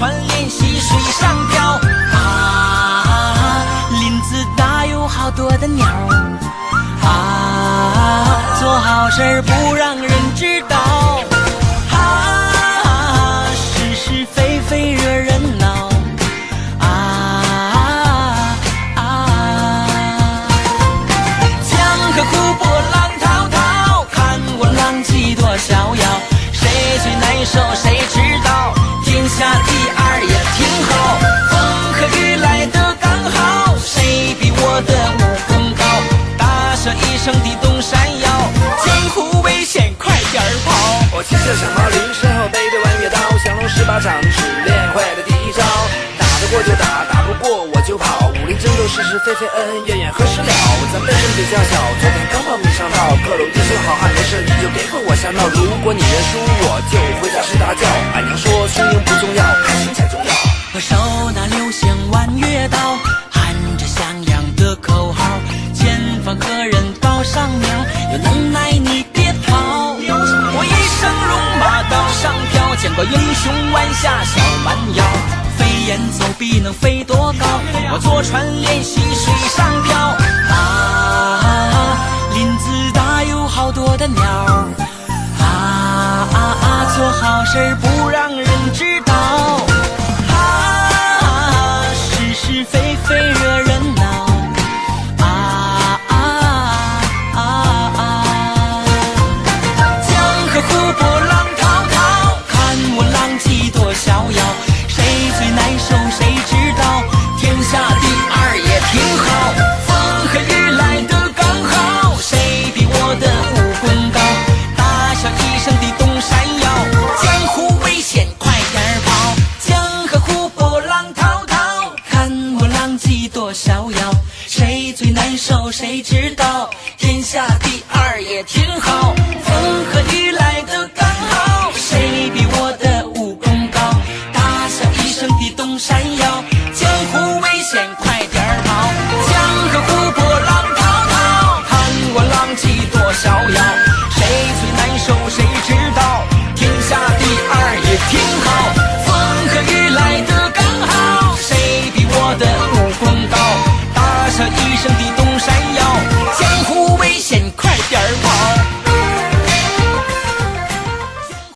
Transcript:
船练习水上漂。林子大有好多的鸟做好事不让人知道是是非非惹人恼江河湖泊浪滔滔，看我浪迹多逍遥，谁最难受谁知道，天下第二也挺好，风和雨来得刚好，谁比我的武功高，大笑一声的东山摇，江湖危险快点跑。我骑着小毛驴，身后背着弯月刀，降龙十八掌只练会了第一招，打得过就打，打不过我就跑，武林争斗是是非非恩恩怨怨何时了，咱辈分比较小，昨天刚报名上道，各路英雄好汉没事你就别跟我瞎闹，如果你认输我就回家睡大觉，俺娘说输赢不重要，开心才重要。我手拿流星弯月刀，喊着响亮的口号，前方客人报上苗，有能耐你别跑，我一生戎马刀上飘，见过英雄弯下小蛮腰，飞檐走壁能飞多高，我坐船练习水上漂林子大有好多的鸟做好事不让人知道是是非非惹人恼江河湖泊浪滔滔，看我浪迹多逍遥，谁最难受谁知道，天下第二也挺好，风和雨来得刚好，谁比我的武功高，大笑一声的东山摇，江湖危险快点跑，江河湖泊浪滔滔，看我浪迹多逍遥，谁最难受谁知道，天下第二也挺好，风和雨来得刚好，谁比我的武功高，大笑一声的东山摇，江湖危险快点跑，江河湖泊浪滔滔，看我浪迹多逍遥，谁最难受谁知道，天下第二也挺好，风和雨来得刚好，谁比我的武功高，大笑一声的东山摇。